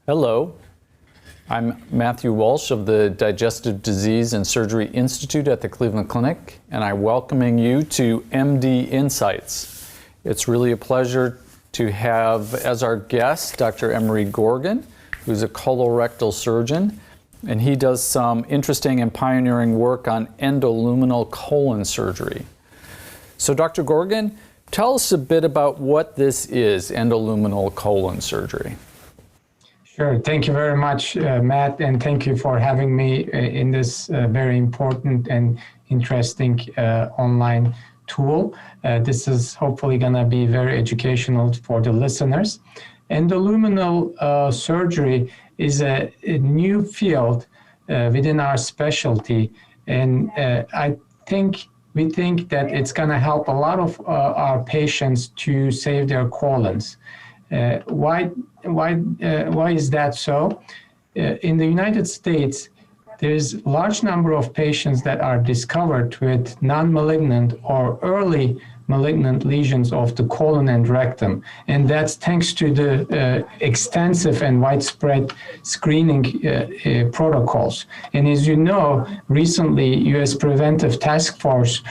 Hello, I'm Matthew Walsh of the Digestive Disease and Surgery Institute at the Cleveland Clinic, and I'm welcoming you to MD Insights. It's really a pleasure to have as our guest Dr. Emre Gorgun, who's a colorectal surgeon, and he does some interesting and pioneering work on endoluminal colon surgery. So Dr. Gorgun, tell us a bit about what this is, endoluminal colon surgery. Sure. Thank you very much, Matt, and thank you for having me in this very important and interesting online tool. This is hopefully going to be very educational for the listeners. Endoluminal surgery is a new field within our specialty, and we think that it's going to help a lot of our patients to save their colons. Why is that so? In the United States, there's a large number of patients that are discovered with non-malignant or early malignant lesions of the colon and rectum. And that's thanks to the extensive and widespread screening protocols. And as you know, recently, U.S. Preventive Task Force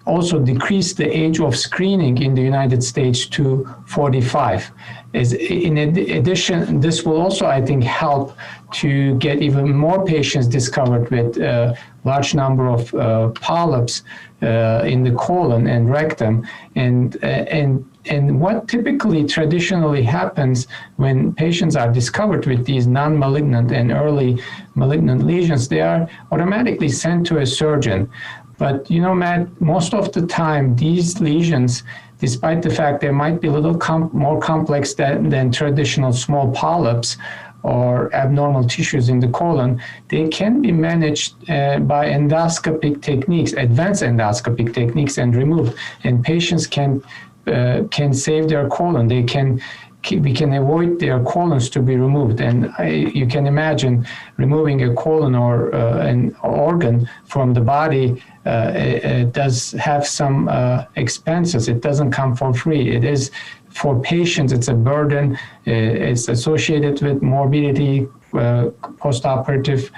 also decreased the age of screening in the United States to 45. In addition, this will also, I think, help to get even more patients discovered with a large number of polyps in the colon and rectum. And what typically traditionally happens when patients are discovered with these non-malignant and early malignant lesions, they are automatically sent to a surgeon. But you know, Matt, most of the time, these lesions, despite the fact they might be a little more complex than traditional small polyps or abnormal tissues in the colon, they can be managed by endoscopic techniques, advanced endoscopic techniques, and removed. And patients can save their colon. We can avoid their colons to be removed. And you can imagine removing a colon or an organ from the body it does have some expenses. It doesn't come for free. It is, for patients, it's a burden. It's associated with morbidity, postoperative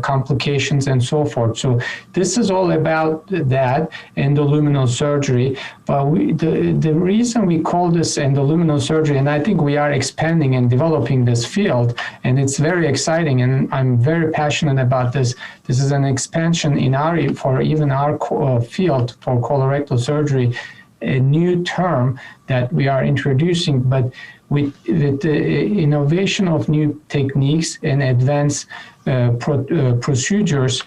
complications, and so forth. So this is all about that, endoluminal surgery. But the reason we call this endoluminal surgery, and I think we are expanding and developing this field, and it's very exciting, and I'm very passionate about this. This is an expansion in our field for colorectal surgery, a new term that we are introducing, but with the innovation of new techniques and advanced procedures,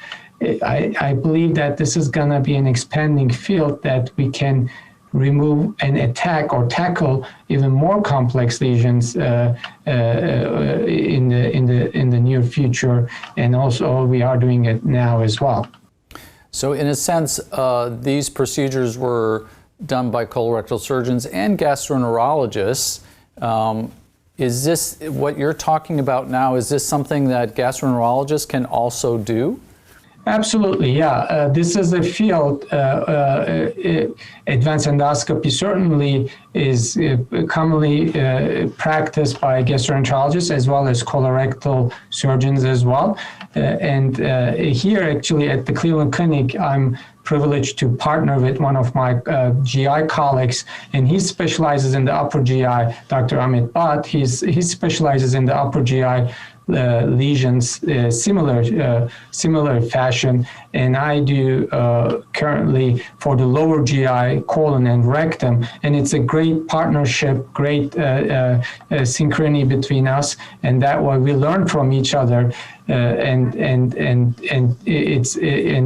I believe that this is going to be an expanding field that we can remove and attack or tackle even more complex lesions in the near future, and also we are doing it now as well. So in a sense, these procedures were done by colorectal surgeons and gastroenterologists. Is this what you're talking about now? Is this something that gastroenterologists can also do? Absolutely, yeah. This is a field, advanced endoscopy certainly is commonly practiced by gastroenterologists as well as colorectal surgeons as well. And here actually at the Cleveland Clinic, I'm privileged to partner with one of my GI colleagues, and he specializes in the upper GI, Dr. Amit Bhatt. He specializes in the upper GI lesions, similar fashion, and I do currently for the lower GI, colon and rectum, and it's a great partnership, great synchrony between us, and that way we learn from each other, and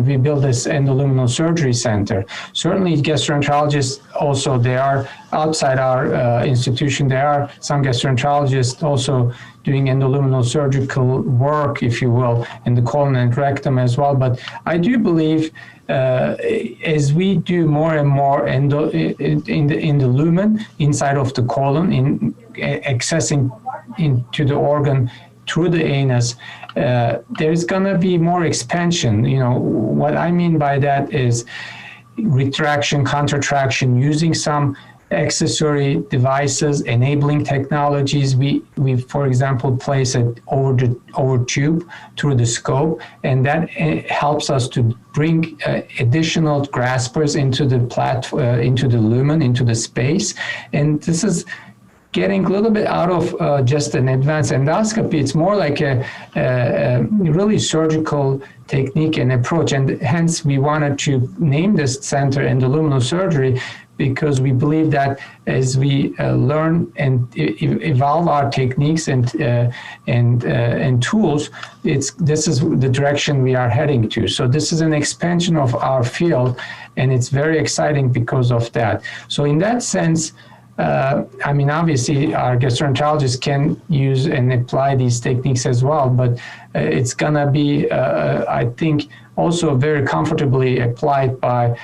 we build this endoluminal surgery center. Certainly, gastroenterologists also, they are outside our institution. There are some gastroenterologists also doing endoluminal surgical work, if you will, in the colon and rectum as well. But I do believe as we do more and more in the lumen inside of the colon, in accessing into the organ through the anus, there's going to be more expansion. You know, what I mean by that is retraction, contraction, using some accessory devices, enabling technologies. We for example, place it over tube through the scope, and that helps us to bring additional graspers into the into the lumen, into the space. And this is getting a little bit out of just an advanced endoscopy. It's more like a really surgical technique and approach, and hence we wanted to name this center endoluminal surgery, because we believe that as we learn and evolve our techniques and tools, this is the direction we are heading to. So this is an expansion of our field, and it's very exciting because of that. So in that sense, I mean, obviously, our gastroenterologists can use and apply these techniques as well, but it's gonna be, I think, also very comfortably applied by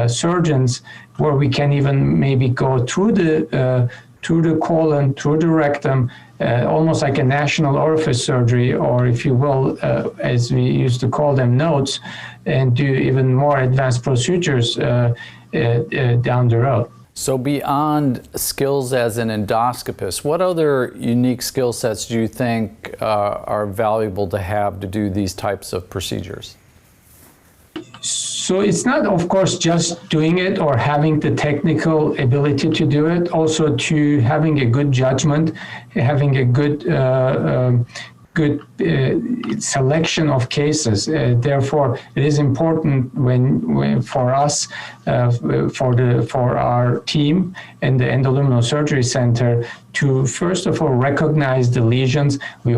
surgeons, where we can even maybe go through the colon, through the rectum, almost like a national orifice surgery, or if you will, as we used to call them, nodes, and do even more advanced procedures down the road. So beyond skills as an endoscopist, what other unique skill sets do you think are valuable to have to do these types of procedures? So it's not, of course, just doing it or having the technical ability to do it, also to having a good judgment, having a good selection of cases. Therefore, it is important when for us, for our team and the endoluminal surgery center, to first of all recognize the lesions. We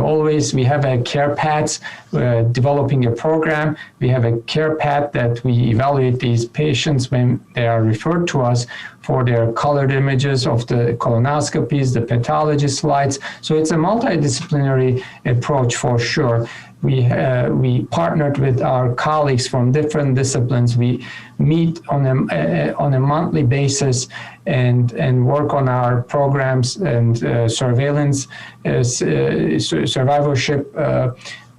have a care paths, developing a program. We have a care path that we evaluate these patients when they are referred to us for their colored images of the colonoscopies, the pathology slides. So it's a multidisciplinary approach for sure. We partnered with our colleagues from different disciplines. We meet on a monthly basis and work on our programs and surveillance, survivorship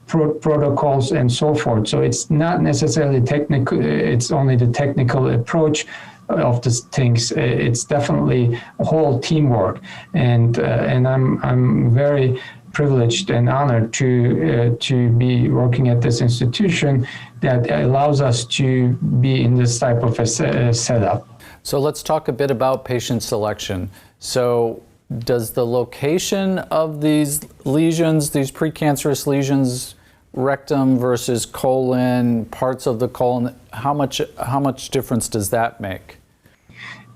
protocols and so forth. So it's not necessarily technical, it's only the technical approach of the things. It's definitely a whole teamwork, and I'm very privileged and honored to be working at this institution that allows us to be in this type of a setup. So let's talk a bit about patient selection. So does the location of these lesions, these precancerous lesions, rectum versus colon, parts of the colon, how much difference does that make?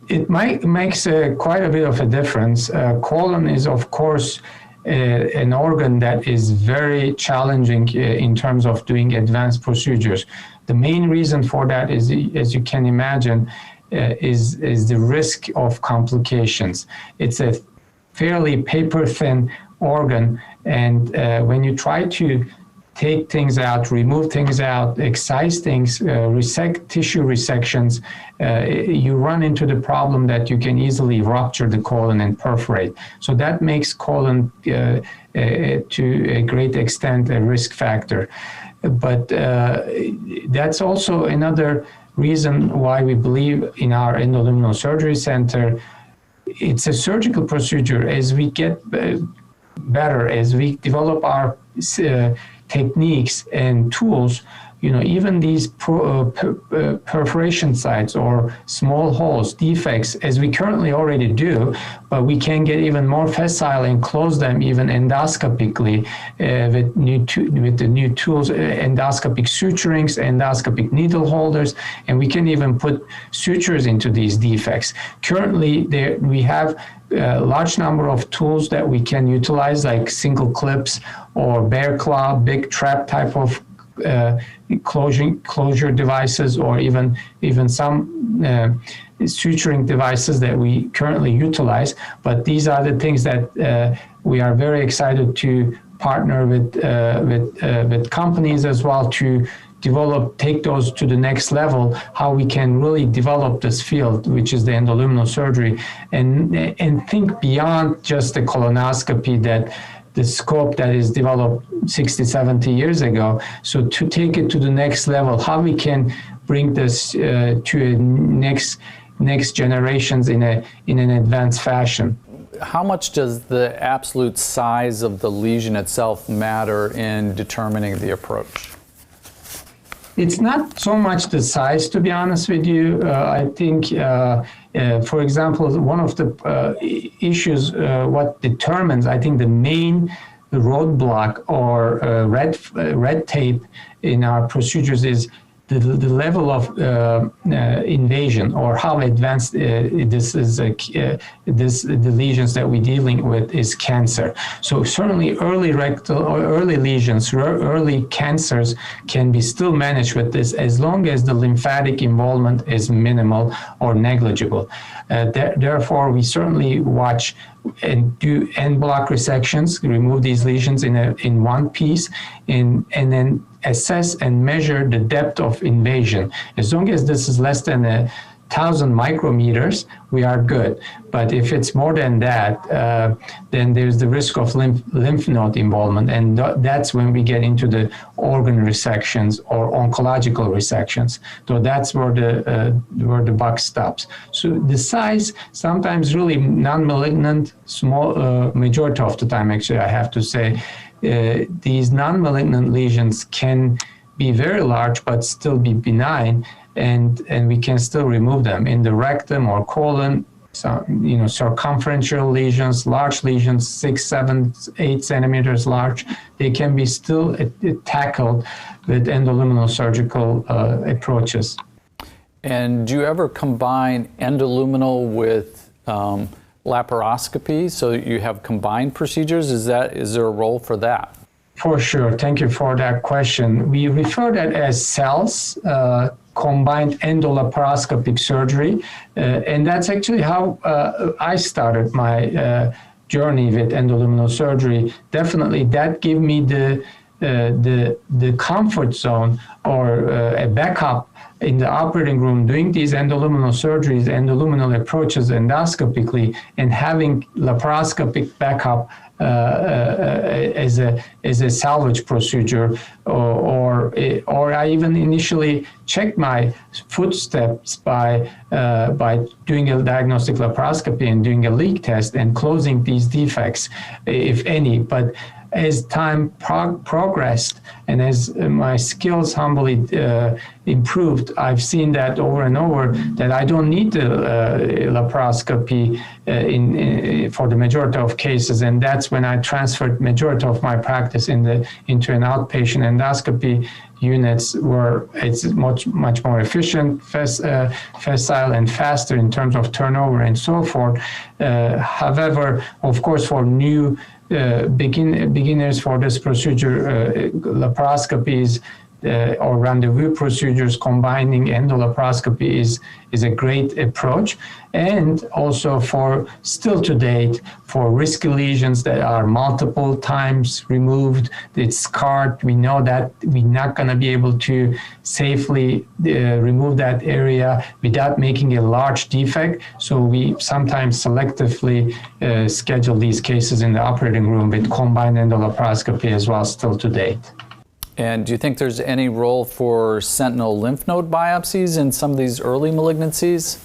It makes quite a bit of a difference. Colon is, of course, an organ that is very challenging in terms of doing advanced procedures. The main reason for that is, as you can imagine, is the risk of complications. It's a fairly paper-thin organ, and when you try to take things out, remove things out, excise things, tissue resections, you run into the problem that you can easily rupture the colon and perforate. So that makes colon to a great extent a risk factor. But that's also another reason why we believe in our endoluminal surgery center. It's a surgical procedure. As we get better, as we develop our techniques and tools, even these perforation sites or small holes, defects, as we currently already do, but we can get even more facile and close them even endoscopically with the new tools, endoscopic suturings, endoscopic needle holders, and we can even put sutures into these defects. Currently, we have a large number of tools that we can utilize, like single clips or bear claw, big trap type of closure devices, or even some suturing devices that we currently utilize. But these are the things that we are very excited to partner with companies as well to take those to the next level, how we can really develop this field, which is the endoluminal surgery, and think beyond just the colonoscopy, that the scope that is developed 60, 70 years ago. So to take it to the next level, how we can bring this to a next next generations in an advanced fashion. How much does the absolute size of the lesion itself matter in determining the approach? It's not so much the size, to be honest with you. I think, for example, one of the issues, what determines, I think, the main roadblock or red tape in our procedures is the level of invasion, or how advanced the lesions that we're dealing with is cancer. So certainly early rectal or early lesions, early cancers can be still managed with this as long as the lymphatic involvement is minimal or negligible. Therefore, we certainly watch and do end block resections, remove these lesions in one piece, and then assess and measure the depth of invasion. As long as this is less than 1,000 micrometers, we are good. But if it's more than that, then there's the risk of lymph node involvement, and that's when we get into the organ resections or oncological resections. So that's where the buck stops. So the size, sometimes really non-malignant, small, majority of the time, actually, I have to say, these non-malignant lesions can be very large but still be benign, and we can still remove them in the rectum or colon. So, circumferential lesions, large lesions, 6, 7, 8 centimeters large, they can be still tackled with endoluminal surgical approaches. And do you ever combine endoluminal with laparoscopy, so you have combined procedures? Is there a role for that? For sure. Thank you for that question. We refer that as CELS, combined endolaparoscopic surgery, and that's actually how I started my journey with endoluminal surgery. Definitely, that gave me the comfort zone, or a backup in the operating room, doing these endoluminal surgeries, endoluminal approaches endoscopically, and having laparoscopic backup as a salvage procedure, or I even initially checked my footsteps by doing a diagnostic laparoscopy and doing a leak test and closing these defects, if any. But as time progressed and as my skills humbly improved, I've seen that over and over that I don't need the laparoscopy for the majority of cases, and that's when I transferred majority of my practice into an outpatient endoscopy units, where it's much more efficient, facile, and faster in terms of turnover and so forth. However, of course, for new beginners for this procedure, laparoscopies or rendezvous procedures combining endolaparoscopy is a great approach. And also for still to date, for risky lesions that are multiple times removed, it's scarred, we know that we're not going to be able to safely remove that area without making a large defect. So we sometimes selectively schedule these cases in the operating room with combined endolaparoscopy as well, still to date. And do you think there's any role for sentinel lymph node biopsies in some of these early malignancies?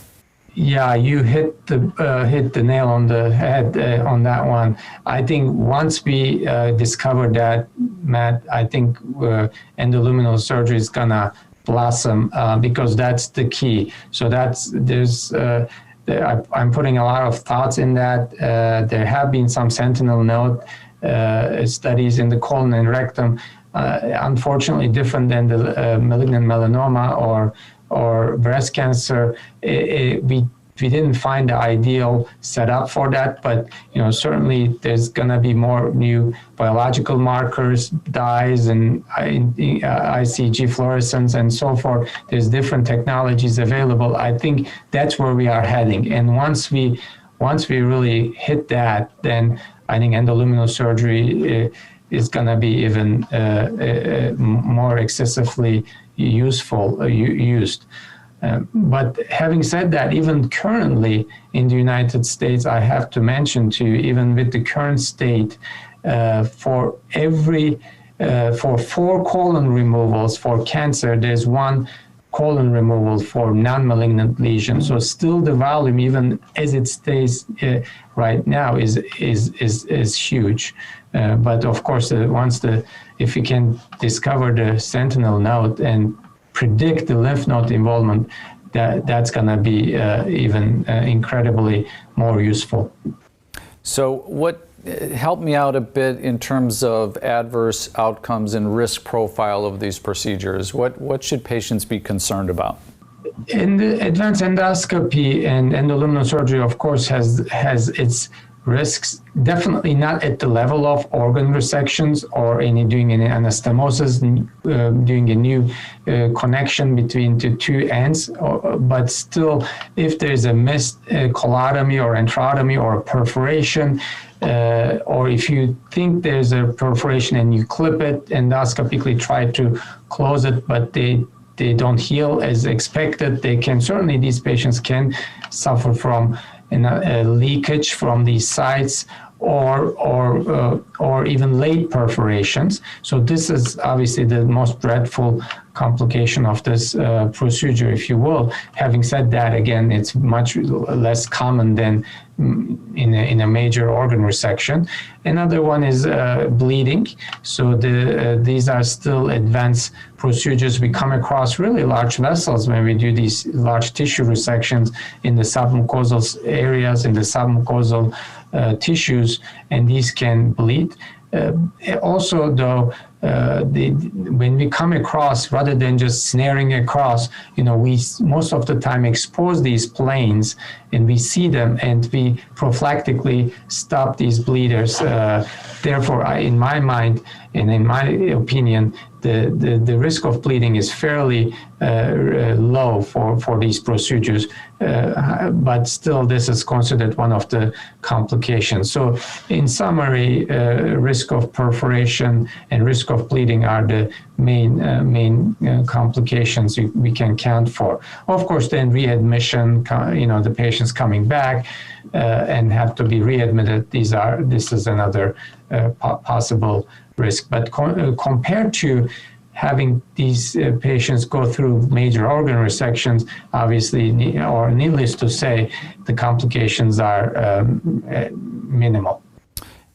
Yeah, you hit the nail on the head on that one. I think once we discover that, Matt, I think endoluminal surgery is gonna blossom because that's the key. So I'm putting a lot of thoughts in that. There have been some sentinel node studies in the colon and rectum. Unfortunately, different than the malignant melanoma or breast cancer. We didn't find the ideal setup for that, but certainly there's gonna be more new biological markers, dyes, and ICG fluorescence and so forth. There's different technologies available. I think that's where we are heading. And once we really hit that, then I think endoluminal surgery is going to be even more excessively used. But having said that, even currently in the United States, I have to mention to you, even with the current state, for 4 colon removals for cancer, there's one colon removal for non-malignant lesions. So still the volume, even as it stays right now, is huge. But of course, if we can discover the sentinel node and predict the lymph node involvement, that's going to be even incredibly more useful. So help me out a bit in terms of adverse outcomes and risk profile of these procedures. What should patients be concerned about? In the advanced endoscopy and endoluminal surgery, of course, has its risks, definitely not at the level of organ resections or doing any anastomosis, doing a new connection between the two ends, but still, if there's a missed colotomy or enterotomy or a perforation, or if you think there's a perforation and you clip it, endoscopically try to close it, but they don't heal as expected, these patients can suffer from a leakage from these sites or even late perforations. So this is obviously the most dreadful complication of this procedure, if you will. Having said that, again, it's much less common than in a major organ resection. Another one is bleeding. So these are still advanced procedures. We come across really large vessels when we do these large tissue resections in the submucosal areas, in the submucosal tissues, and these can bleed. Also, though, when we come across, rather than just snaring across, we most of the time expose these planes and we see them and we prophylactically stop these bleeders. Therefore, in my mind and in my opinion, the risk of bleeding is fairly low for these procedures, but still this is considered one of the complications. So in summary, risk of perforation and risk of bleeding are the main complications we can count for. Of course, then readmission, the patients coming back and have to be readmitted, this is another possible risk. But compared to having these patients go through major organ resections, obviously, or needless to say, the complications are minimal.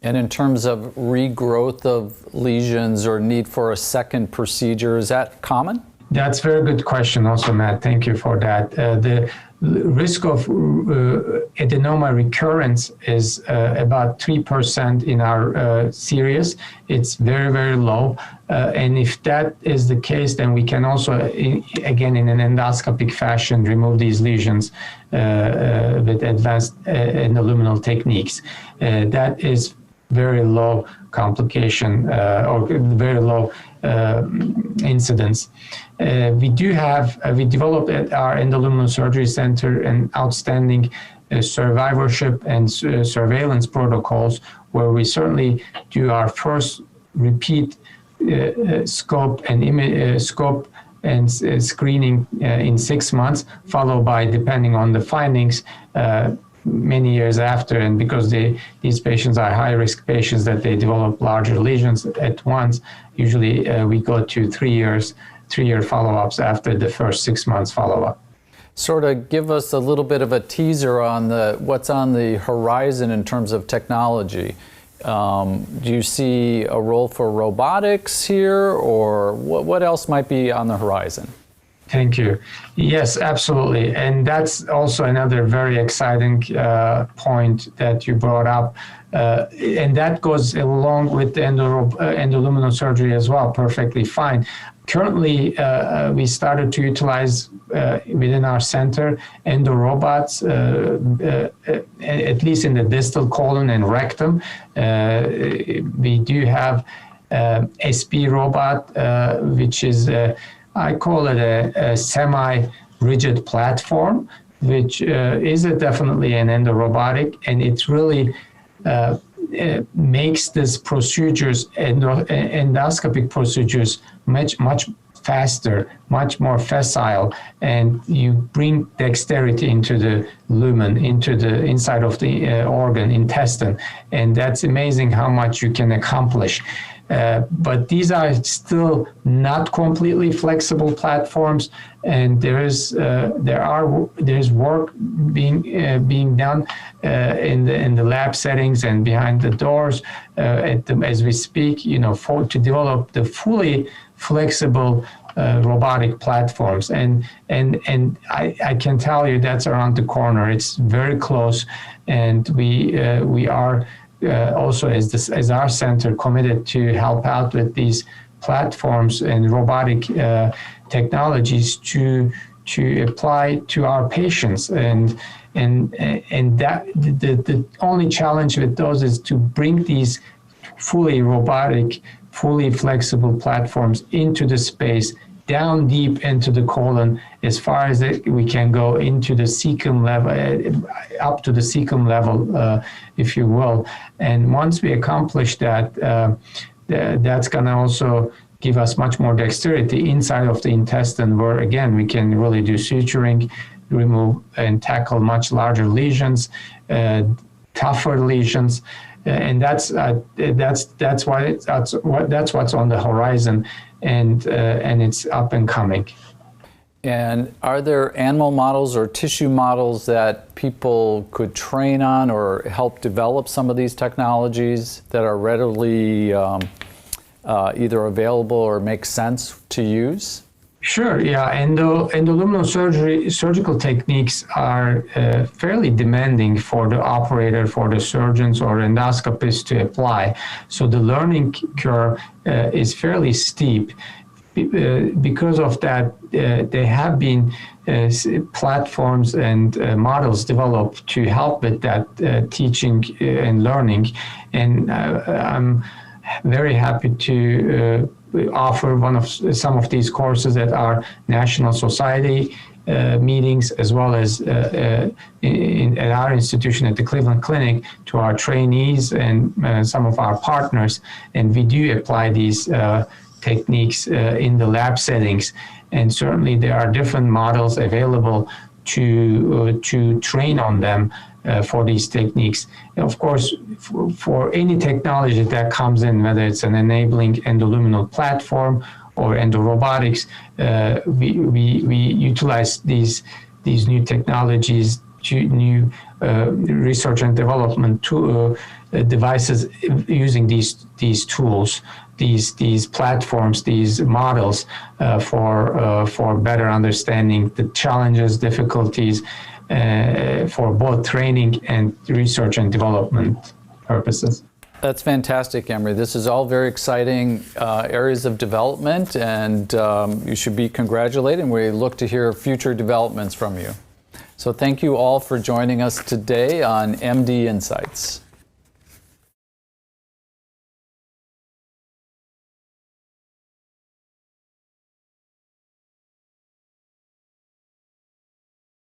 And in terms of regrowth of lesions or need for a second procedure, is that common? That's a very good question also, Matt. Thank you for that. The risk of adenoma recurrence is about 3% in our series. It's very, very low. And if that is the case, then we can also, again, in an endoscopic fashion, remove these lesions with advanced endoluminal techniques. That is very low complication or very low incidence. We developed at our endoluminal surgery center an outstanding survivorship and surveillance protocols where we certainly do our first repeat scope and screening in 6 months, followed by, depending on the findings, many years after. And because these patients are high-risk patients that they develop larger lesions at once, usually we go to 3-year follow-ups after the first 6 months follow-up. Sort of give us a little bit of a teaser on what's on the horizon in terms of technology. Do you see a role for robotics here, or what else might be on the horizon? Thank you. Yes, absolutely. And that's also another very exciting point that you brought up. And that goes along with the endoluminal surgery as well, perfectly fine. Currently, we started to utilize within our center endo robots, at least in the distal colon and rectum. We do have SP robot, which is I call it a semi-rigid platform, which is definitely an endorobotic, and it really makes these procedures, endoscopic procedures, much faster, much more facile, and you bring dexterity into the lumen, into the inside of the organ, intestine, and that's amazing how much you can accomplish. But these are still not completely flexible platforms, and there is work being done in the lab settings and behind the doors as we speak, to develop the fully flexible robotic platforms, and I can tell you that's around the corner. It's very close, and we are also as our center committed to help out with these platforms and robotic technologies to apply to our patients, and that the only challenge with those is to bring these fully robotic, fully flexible platforms into the space, down deep into the colon, as far as we can go into the cecum level, up to the cecum level, if you will. And once we accomplish that, that's going to also give us much more dexterity inside of the intestine, where again we can really do suturing, remove and tackle much larger lesions, tougher lesions. And that's what's on the horizon, and it's up and coming. And are there animal models or tissue models that people could train on or help develop some of these technologies that are readily either available or make sense to use? Sure, yeah. Endoluminal surgical techniques are fairly demanding for the operator, for the surgeons or endoscopists to apply. So the learning curve is fairly steep. Because of that, there have been platforms and models developed to help with that teaching and learning. And I'm very happy to offer some of these courses at our national society meetings, as well as at our institution at the Cleveland Clinic, to our trainees and some of our partners. And we do apply these techniques in the lab settings. And certainly there are different models available to train on them for these techniques. And of course, for any technology that comes in, whether it's an enabling endoluminal platform or endorobotics, we utilize these new technologies, new research and development devices using these tools, these platforms, these models for better understanding the challenges, difficulties, for both training and research and development purposes. That's fantastic, Emre. This is all very exciting areas of development, and you should be congratulated, and we look to hear future developments from you. So thank you all for joining us today on MD Insights.